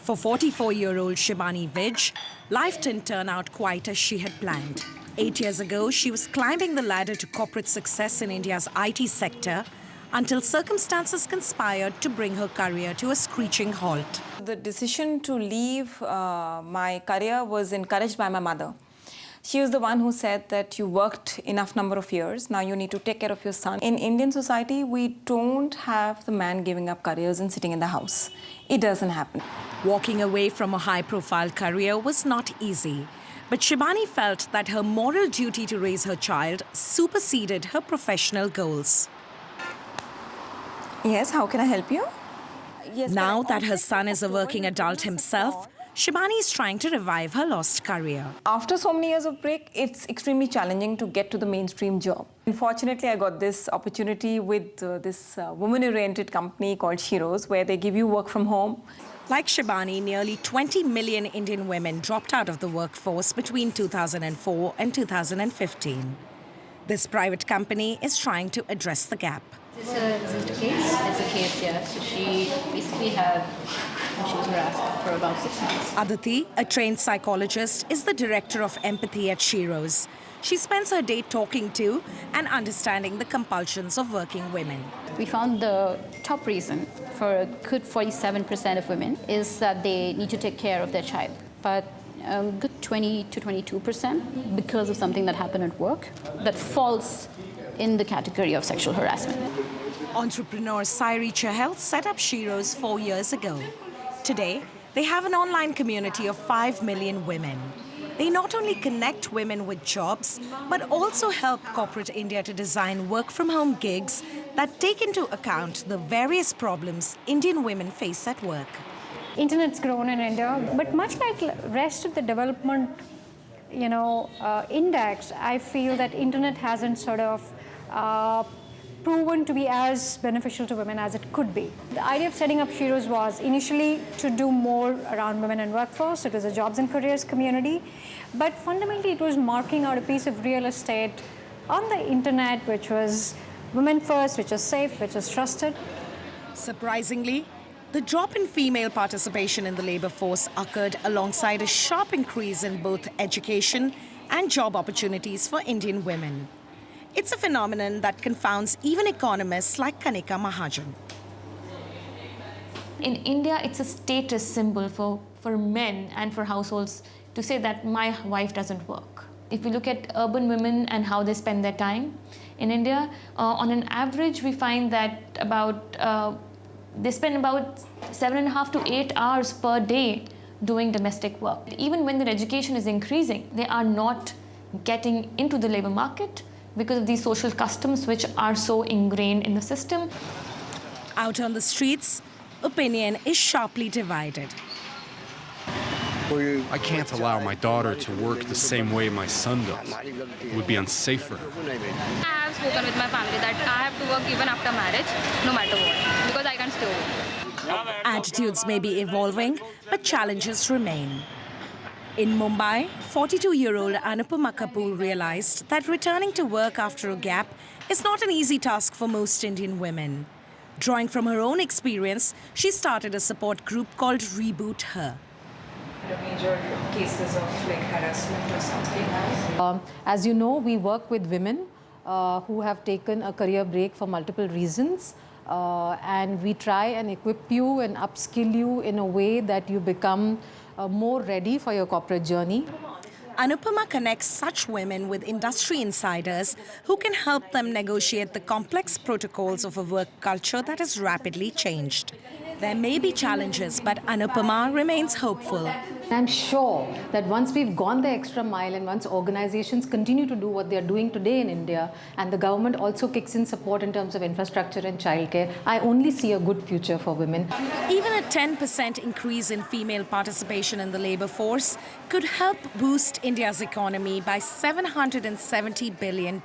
For 44-year-old Shibani Vij, life didn't turn out quite as she had planned. 8 years ago, she was climbing the ladder to corporate success in India's IT sector until circumstances conspired to bring her career to a screeching halt. The decision to leave my career was encouraged by my mother. She was the one who said that you worked enough number of years, now you need to take care of your son. In Indian society, we don't have the man giving up careers and sitting in the house. It doesn't happen. Walking away from a high-profile career was not easy, but Shibani felt that her moral duty to raise her child superseded her professional goals. Yes, how can I help you? Yes, now that her son is a working adult himself, Shibani is trying to revive her lost career. After so many years of break, it's extremely challenging to get to the mainstream job. Unfortunately, I got this opportunity with this woman-oriented company called Shiro's, where they give you work from home. Like Shibani, nearly 20 million Indian women dropped out of the workforce between 2004 and 2015. This private company is trying to address the gap. Is it a case? It's a case, yeah. So she basically she was harassed for about 6 months. Aditi, a trained psychologist, is the director of empathy at Shiro's. She spends her day talking to and understanding the compulsions of working women. We found the top reason for a good 47% of women is that they need to take care of their child. But a good 20 to 22% because of something that happened at work that falls in the category of sexual harassment. Entrepreneur Sairi Chahal set up Shiro's 4 years ago. Today, they have an online community of 5 million women. They not only connect women with jobs, but also help corporate India to design work-from-home gigs that take into account the various problems Indian women face at work. Internet's grown in India, but much like rest of the development, index, I feel that internet hasn't sort of proven to be as beneficial to women as it could be. The idea of setting up Shiro's was initially to do more around women and workforce. It was a jobs and careers community, but fundamentally it was marking out a piece of real estate on the internet, which was women first, which was safe, which was trusted. Surprisingly, the drop in female participation in the labor force occurred alongside a sharp increase in both education and job opportunities for Indian women. It's a phenomenon that confounds even economists like Kanika Mahajan. In India, it's a status symbol for men and for households to say that my wife doesn't work. If we look at urban women and how they spend their time, in India, on an average, we find that they spend about 7.5 to 8 hours per day doing domestic work. Even when their education is increasing, they are not getting into the labor market because of these social customs which are so ingrained in the system. Out on the streets, opinion is sharply divided. I can't allow my daughter to work the same way my son does. It would be unsafe for her. I have spoken with my family that I have to work even after marriage, no matter what, because I can't stay home. Attitudes may be evolving, but challenges remain. In Mumbai, 42-year-old Anupama Kapoor realized that returning to work after a gap is not an easy task for most Indian women. Drawing from her own experience, she started a support group called Reboot Her. Major cases of harassment or something. As you know, we work with women who have taken a career break for multiple reasons. And we try and equip you and upskill you in a way that you become more ready for your corporate journey. Anupama connects such women with industry insiders who can help them negotiate the complex protocols of a work culture that has rapidly changed. There may be challenges, but Anupama remains hopeful. I'm sure that once we've gone the extra mile and once organizations continue to do what they're doing today in India and the government also kicks in support in terms of infrastructure and childcare, I only see a good future for women. Even a 10% increase in female participation in the labor force could help boost India's economy by $770 billion.